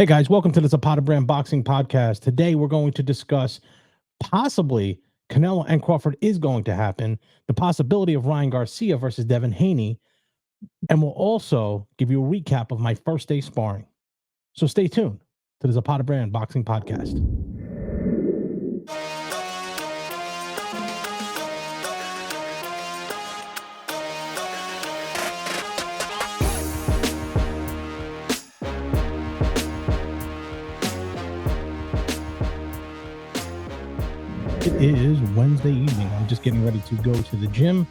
Hey guys, welcome to the Zapata Brand Boxing Podcast. Today we're going to discuss possibly Canelo and Crawford is going to happen, the possibility of Ryan Garcia versus Devin Haney, and we'll also give you a recap of my first day sparring. So stay tuned to the Zapata Brand Boxing Podcast. It is Wednesday evening. I'm just getting ready to go to the gym,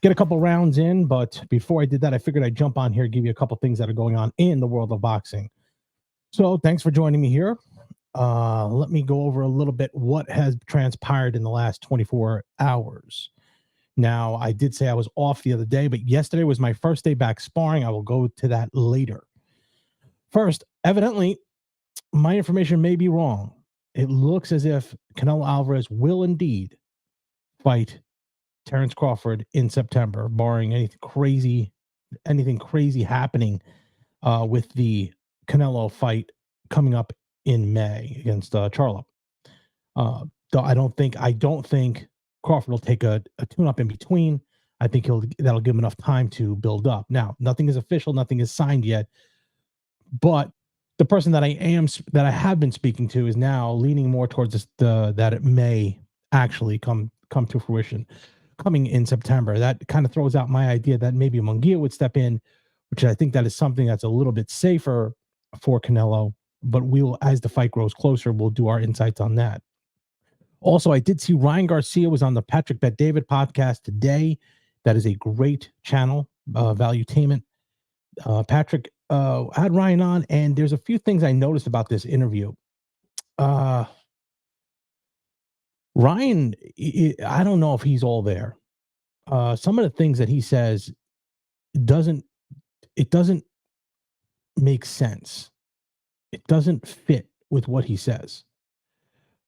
get a couple rounds in. But before I did that, I figured I'd jump on here, give you a couple things that are going on in the world of boxing. So thanks for joining me here. Let me go over a little bit what has transpired in the last 24 hours. Now, I did say I was off the other day, but yesterday was my first day back sparring. I will go to that later. First, evidently, my information may be wrong. It looks as if Canelo Alvarez will indeed fight Terence Crawford in September, barring anything crazy happening with the Canelo fight coming up in May against Charlo. Though I don't think Crawford will take a tune-up in between. I think that'll give him enough time to build up. Now, nothing is official, nothing is signed yet, but the person that I have been speaking to is now leaning more towards that it may actually come to fruition coming in September. That kind of throws out my idea that maybe Munguia would step in, which I think that is something that's a little bit safer for Canelo. But as the fight grows closer, we'll do our insights on that. Also, I did see Ryan Garcia was on the Patrick Bet David podcast today. That is a great channel, Valuetainment. Patrick had Ryan on, and there's a few things I noticed about this interview. Ryan, I don't know if he's all there. Some of the things that he says doesn't make sense. It doesn't fit with what he says.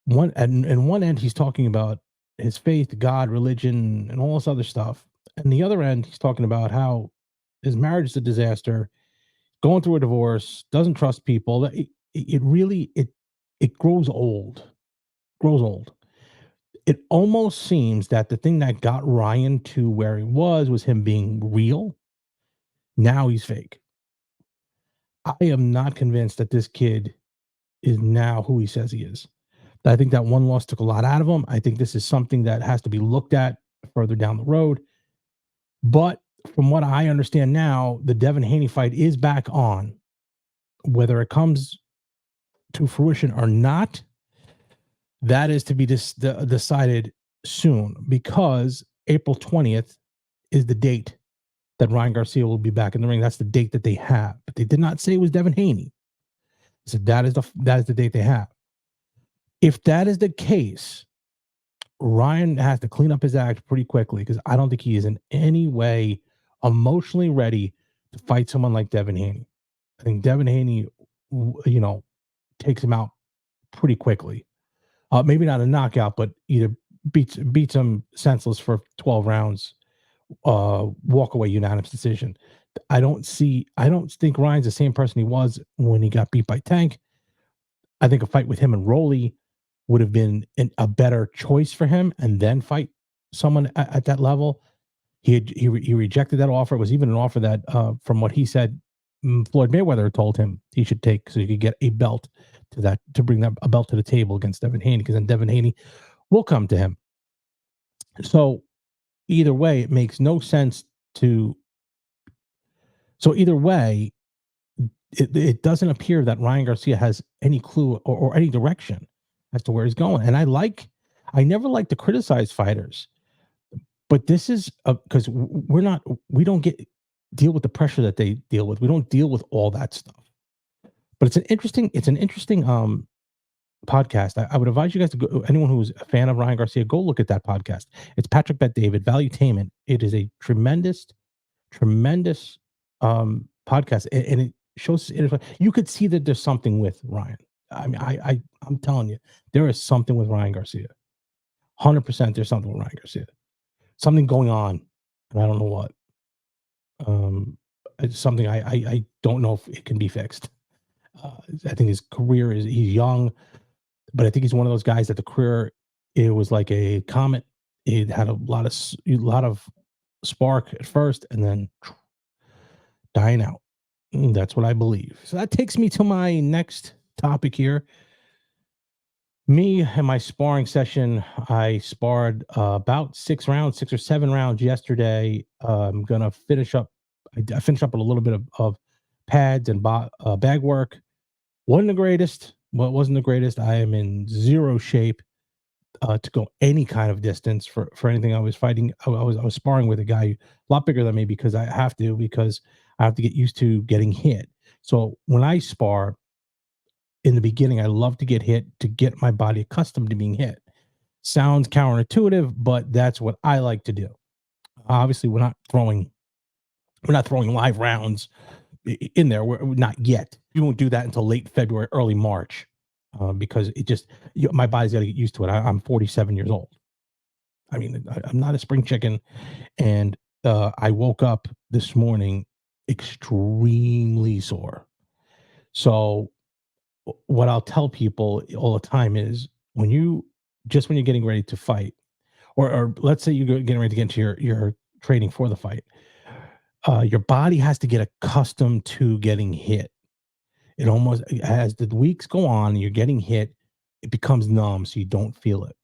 One end, he's talking about his faith, God, religion, and all this other stuff. And the other end, he's talking about how his marriage is a disaster, going through a divorce, doesn't trust people. It really grows old. It almost seems that the thing that got Ryan to where he was him being real. Now he's fake. I am not convinced that this kid is now who he says he is. I think that one loss took a lot out of him. I think this is something that has to be looked at further down the road. But from what I understand now, the Devin Haney fight is back on. Whether it comes to fruition or not, that is to be decided soon, because April 20th is the date that Ryan Garcia will be back in the ring. That's the date that they have. But they did not say it was Devin Haney. They said that is the date they have. If that is the case, Ryan has to clean up his act pretty quickly, because I don't think he is in any way emotionally ready to fight someone like Devin Haney. I think Devin Haney, takes him out pretty quickly. Maybe not a knockout, but either beats him senseless for 12 rounds, walk away unanimous decision. I don't think Ryan's the same person he was when he got beat by Tank. I think a fight with him and Rolly would have been a better choice for him, and then fight someone at that level. He rejected that offer. It was even an offer that, from what he said, Floyd Mayweather told him he should take, so he could get a belt to bring a belt to the table against Devin Haney, because then Devin Haney will come to him. So either way, it makes no sense to. So either way, it doesn't appear that Ryan Garcia has any clue or any direction as to where he's going. And I never like to criticize fighters, but this is because we don't deal with the pressure that they deal with. We don't deal with all that stuff. But it's an interesting podcast. I would advise you guys to go. Anyone who's a fan of Ryan Garcia, go look at that podcast. It's Patrick Bet David, Valuetainment. It is a tremendous podcast, and it shows you could see that there's something with Ryan. I mean, I'm telling you, there is something with Ryan Garcia. 100%, there's something with Ryan Garcia. Something going on, and I don't know what. It's something I don't know if it can be fixed. I think his career he's young, but I think he's one of those guys that the career, it was like a comet. It had a lot of spark at first and then dying out. That's what I believe. So that takes me to my next topic here. Me and my sparring session, I sparred about 6 or 7 rounds yesterday. I'm gonna finish up. I finished up with a little bit of pads and bag work. Wasn't the greatest. Well, it wasn't the greatest. I am in zero shape to go any kind of distance for anything. I was fighting. I was sparring with a guy a lot bigger than me because I have to get used to getting hit. So when I spar, in the beginning, I love to get hit to get my body accustomed to being hit. Sounds counterintuitive, but that's what I like to do. Obviously, we're not throwing live rounds in there. We're not yet. We won't do that until late February, early March, because my body's got to get used to it. I'm 47 years old. I mean, I'm not a spring chicken, and I woke up this morning extremely sore. So what I'll tell people all the time is when you're getting ready to fight, or let's say you're getting ready to get into your training for the fight, your body has to get accustomed to getting hit. It almost, as the weeks go on, you're getting hit, it becomes numb, so you don't feel it.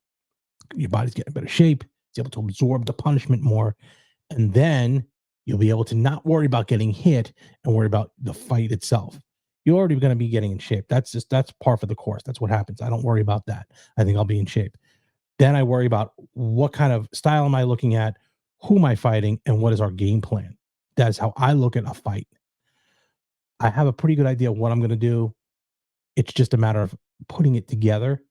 Your body's getting in better shape. It's able to absorb the punishment more, and then you'll be able to not worry about getting hit and worry about the fight itself. You're already going to be getting in shape. That's par for the course. That's what happens. I don't worry about that. I think I'll be in shape. Then I worry about what kind of style am I looking at, who am I fighting, and what is our game plan. That is how I look at a fight. I have a pretty good idea of what I'm going to do. It's just a matter of putting it together,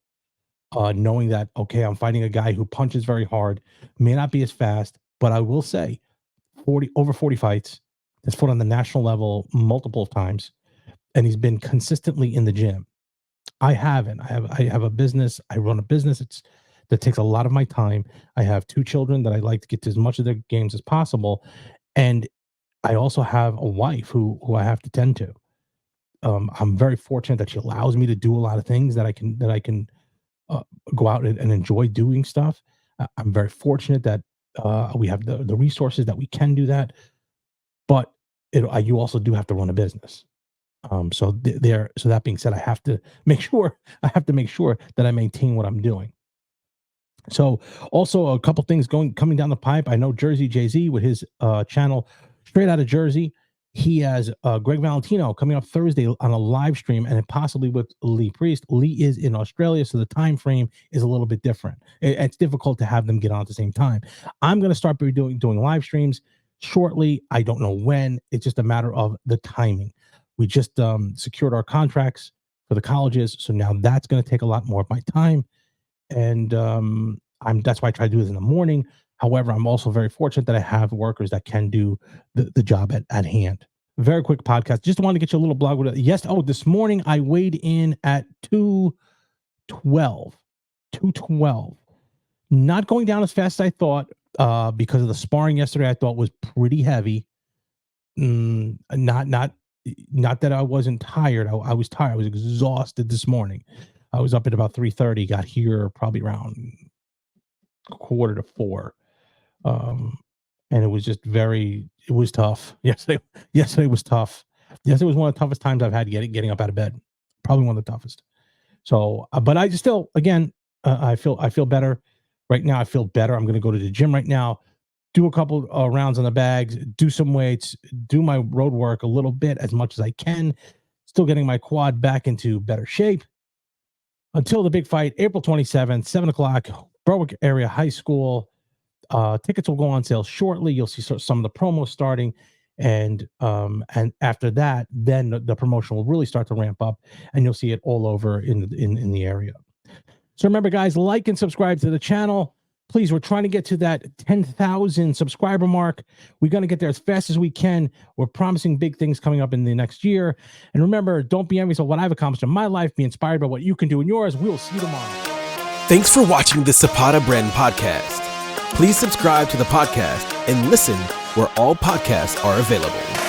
knowing that, okay, I'm fighting a guy who punches very hard, may not be as fast, but I will say over 40 fights, has fought on the national level multiple times, and he's been consistently in the gym. I haven't. I have a business. I run a business. That takes a lot of my time. I have 2 children that I like to get to as much of their games as possible, and I also have a wife who I have to tend to. I'm very fortunate that she allows me to do a lot of things that I can go out and enjoy doing stuff. I'm very fortunate that we have the resources that we can do that, but you also do have to run a business. So that being said, I have to make sure that I maintain what I'm doing. So also a couple things coming down the pipe. I know Jersey Jay-Z with his channel Straight Out of Jersey. He has Greg Valentino coming up Thursday on a live stream, and possibly with Lee Priest. Lee is in Australia, so the time frame is a little bit different. It's difficult to have them get on at the same time. I'm going to start doing live streams shortly. I don't know when. It's just a matter of the timing. We just secured our contracts for the colleges, so now that's going to take a lot more of my time, and that's why I try to do this in the morning. However, I'm also very fortunate that I have workers that can do the job at hand. Very quick podcast. Just wanted to get you a little blog with it. Yes. Oh, this morning I weighed in at 212. Not going down as fast as I thought because of the sparring yesterday. I thought was pretty heavy. Not that I wasn't tired. I was tired. I was exhausted this morning. I was up at about 3:30. Got here probably around 3:45. And it was it was tough. Yesterday was tough. Yesterday was one of the toughest times I've had getting up out of bed. Probably one of the toughest. So, but I just still, again, I feel better right now. I feel better. I'm going to go to the gym right now, do a couple rounds on the bags, do some weights, do my road work a little bit as much as I can. Still getting my quad back into better shape until the big fight, April 27th, 7:00, Berwick Area High School. Tickets will go on sale shortly. You'll see some of the promos starting, and after that, then the promotion will really start to ramp up, and you'll see it all over in the area. So remember, guys, like and subscribe to the channel. Please, we're trying to get to that 10,000 subscriber mark. We're going to get there as fast as we can. We're promising big things coming up in the next year. And remember, don't be envious of what I've accomplished in my life. Be inspired by what you can do in yours. We will see you tomorrow. Thanks for watching the Zapata Brand Podcast. Please subscribe to the podcast and listen where all podcasts are available.